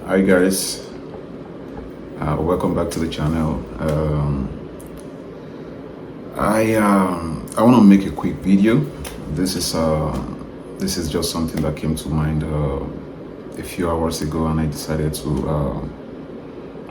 Hi guys, welcome back to the channel. I want to make a quick video. This is just something that came to mind a few hours ago, and I decided to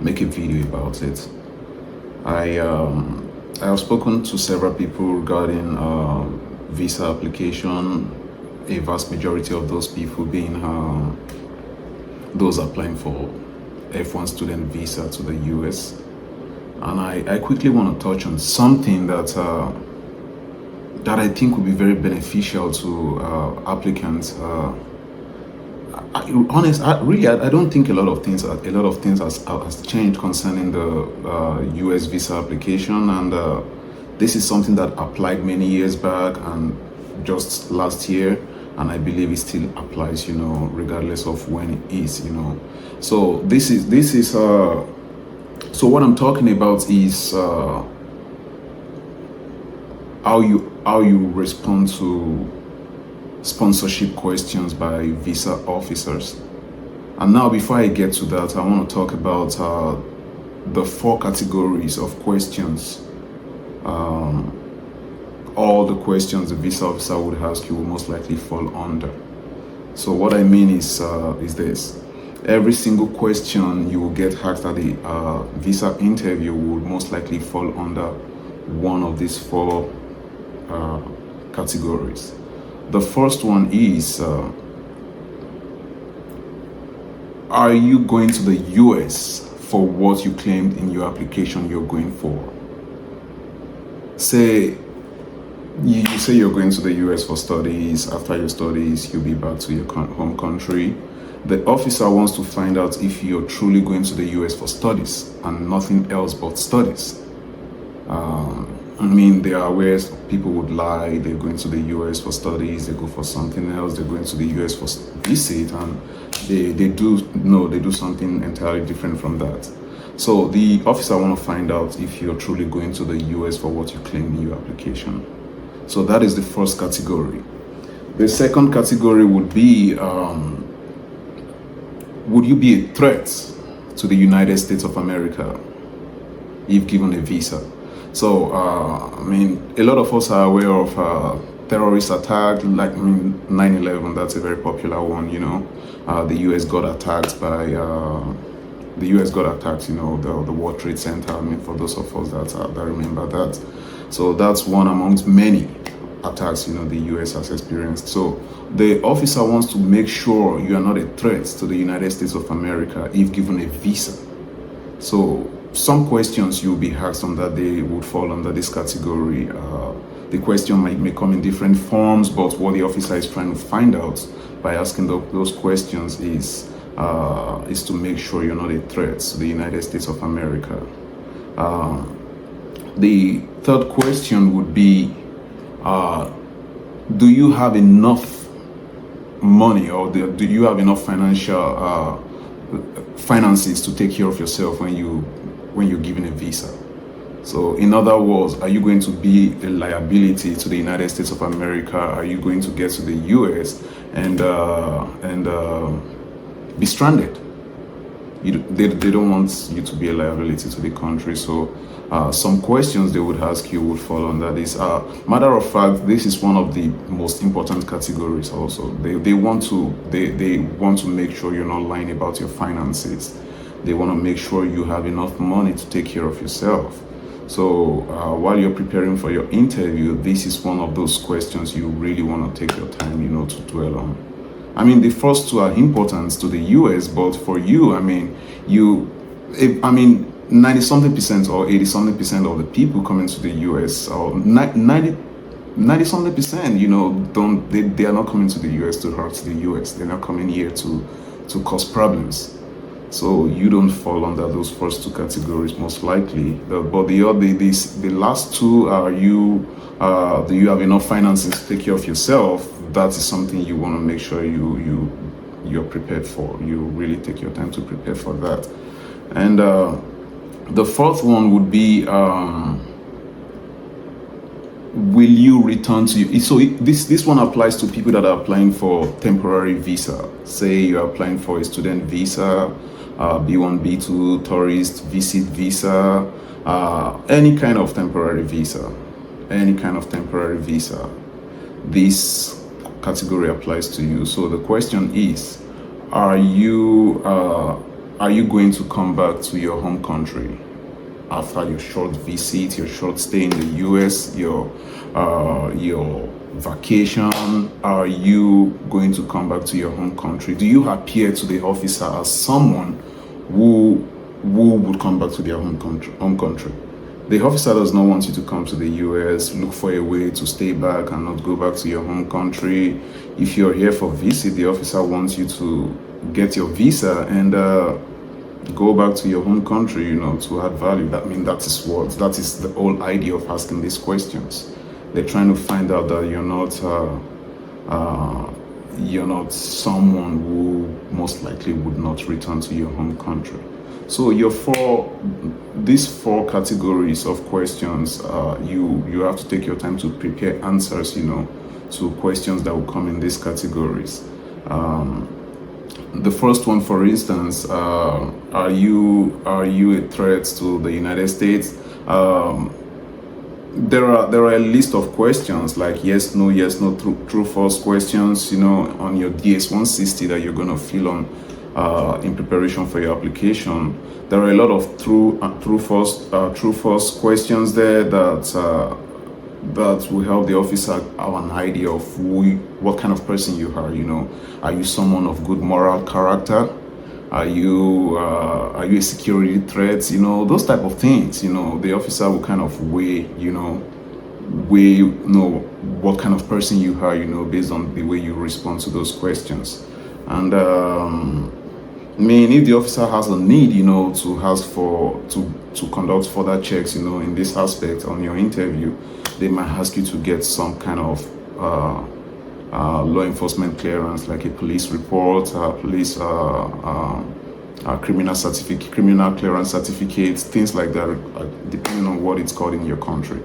make a video about it. I have spoken to several people regarding visa application. A vast majority of those people being those applying for F1 student visa to the US. And I quickly want to touch on something that I think would be very beneficial to applicants. I don't think a lot of things has changed concerning the US visa application, and this is something that applied many years back and just last year, and I believe it still applies, regardless of when it is, So this is so what I'm talking about is how you respond to sponsorship questions by visa officers. And now, before I get to that, I want to talk about the 4 categories of questions. All the questions the visa officer would ask you will most likely fall under. So what I mean is this: every single question you will get asked at the visa interview would most likely fall under one of these 4 categories. The first one is, are you going to the US for what you claimed in your application you're going for? Say you say you're going to the US for studies. After your studies, you'll be back to your home country. The officer wants to find out if you're truly going to the US for studies and nothing else but studies. There are ways people would lie. They're going to the US for studies, they go for something else. They're going to the US for visit, and they do something entirely different from that. So the officer want to find out if you're truly going to the US for what you claim in your application. So that is the first category. The second category would be, would you be a threat to the United States of America if given a visa? So, a lot of us are aware of terrorist attack, like 9/11. That's a very popular one. The U.S. got attacked by the World Trade Center. For those of us that remember that. So that's one amongst many attacks the U.S. has experienced. So the officer wants to make sure you are not a threat to the United States of America if given a visa. So some questions you'll be asked on that day would fall under this category. The question may come in different forms, but what the officer is trying to find out by asking those questions is to make sure you're not a threat to the United States of America. The third question would be, do you have enough money, or do you have enough finances to take care of yourself when you're given a visa? So in other words, are you going to be a liability to the United States of America? Are you going to get to the US and be stranded? They don't want you to be a liability to the country. So some questions they would ask you would fall under this. Matter of fact, this is one of the most important categories also. They want to make sure you're not lying about your finances. They want to make sure you have enough money to take care of yourself. So while you're preparing for your interview, this is one of those questions you really want to take your time, to dwell on. The first 2 are important to the US, but for you, 90-something% or 80-something% of the people coming to the US, or 90-something%, they are not coming to the US to hurt the US. They're not coming here to cause problems. So you don't fall under those first 2 categories most likely. But the last 2 are do you have enough finances to take care of yourself? That is something you want to make sure you're prepared for. You really take your time to prepare for that. And the fourth one would be, will you return to you? So this one applies to people that are applying for temporary visa. Say you're applying for a student visa, B1, B2, tourist, visit visa, any kind of temporary visa, this category applies to you. So the question is, are you going to come back to your home country after your short visit, your short stay in the US, your vacation? Are you going to come back to your home country? Do you appear to the officer as someone who would come back to their home country? The officer does not want you to come to the US, look for a way to stay back and not go back to your home country. If you're here for visit, the officer wants you to get your visa and go back to your home country, to add value. That is the whole idea of asking these questions. They're trying to find out that you're not someone who most likely would not return to your home country. So these four categories of questions, you have to take your time to prepare answers, to questions that will come in these categories. The first one, for instance, are you a threat to the United States? There are a list of questions like yes, no, true, false questions, on your DS-160 that you're going to fill on in preparation for your application. There are a lot of true, false questions there that will help the officer have an idea of what kind of person you are. Are you someone of good moral character? Are you a security threat? Those type of things. The officer will kind of weigh what kind of person you are. Based on the way you respond to those questions. And if the officer has a need, to conduct further checks, in this aspect on your interview, they might ask you to get some kind of law enforcement clearance, like a police report, criminal clearance certificate, things like that, depending on what it's called in your country.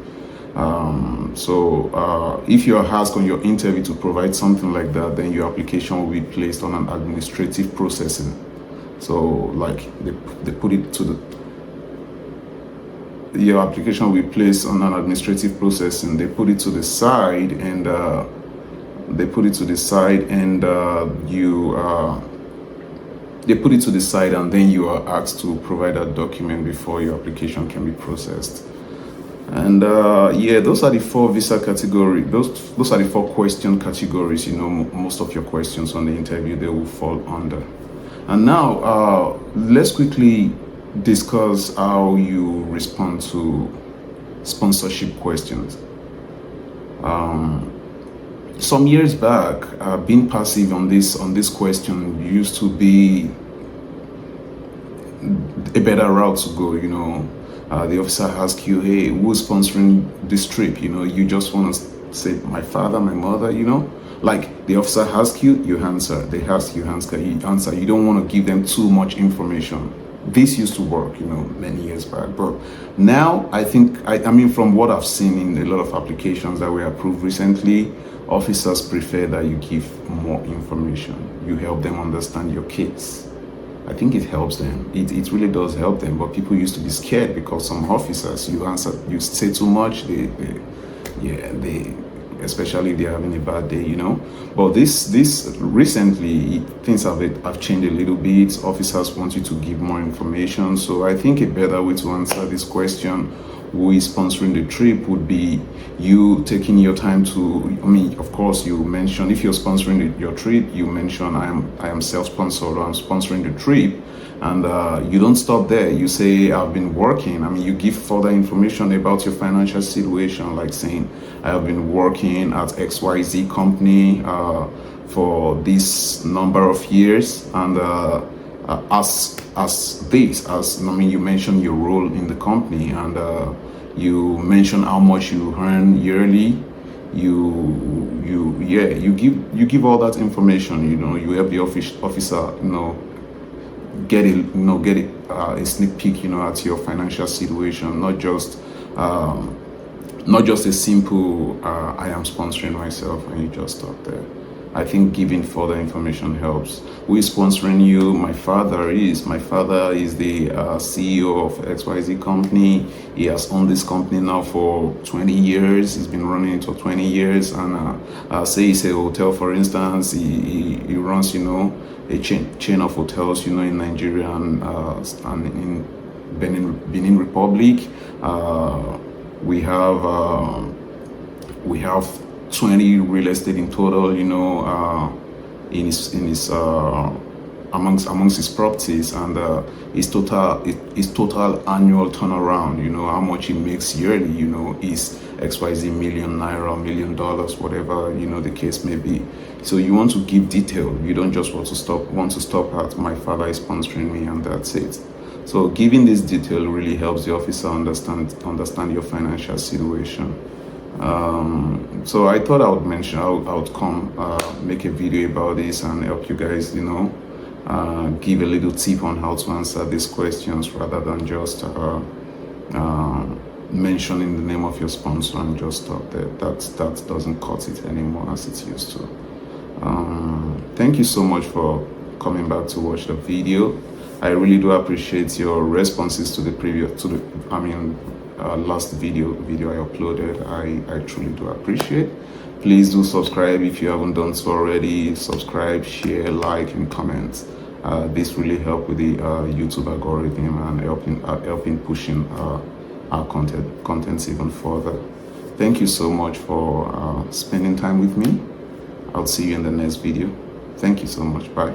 If you're asked on your interview to provide something like that, then your application will be placed on an administrative processing. So, like they put it to your application will be placed on an administrative processing. They put it to the side, and then you are asked to provide that document before your application can be processed. And those are the four visa categories. Those are the four question categories. Most of your questions on the interview, they will fall under. And now let's quickly discuss how you respond to sponsorship questions. Some years back, being passive on this question used to be a better route to go. The officer asks you, hey, who's sponsoring this trip? You just want to say my father, my mother. Like the officer asks you, you answer. They ask you, answer. You don't want to give them too much information. This used to work, many years back. But now I think, from what I've seen in a lot of applications that were approved recently, officers prefer that you give more information. You help them understand your case. I think it helps them. It really does help them. But people used to be scared because some officers, you say too much, they especially if they're having a bad day, But this recently, things have changed a little bit. Officers want you to give more information. So I think a better way to answer this question, who is sponsoring the trip, would be you taking your time to, of course, you mention, if you're sponsoring your trip, you mention, I am self-sponsored, or I'm sponsoring the trip. And you don't stop there. You say, I've been working. You give further information about your financial situation, like saying, I have been working at XYZ company for this number of years. And you mention your role in the company, and you mention how much you earn yearly. You give all that information. You help the officer, get a sneak peek, at your financial situation, not just a simple I am sponsoring myself, and you just stop there. I think giving further information helps. Who is sponsoring you? My father is. My father is the CEO of XYZ company. He has owned this company now for 20 years. He's been running it for 20 years. And say it's a hotel, for instance. He runs, a chain of hotels, in Nigeria and in Benin Republic. We have 20 real estate in total, in his amongst his properties, and his total annual turnaround, how much he makes yearly, is XYZ million naira, $1 million, whatever, the case may be. So you want to give detail. You don't just want to stop at my father is sponsoring me and that's it. So giving this detail really helps the officer understand your financial situation. So I thought I would come make a video about this and help you guys, give a little tip on how to answer these questions rather than just mentioning the name of your sponsor and just stop there. That doesn't cut it anymore as it used to. Thank you so much for coming back to watch the video. I really do appreciate your responses to the last video I uploaded. I truly do appreciate. Please do subscribe if you haven't done so already. Subscribe, share, like, and comment. This really help with the YouTube algorithm and helping pushing our contents even further. Thank you so much for spending time with me. I'll see you in the next video. Thank you so much. Bye.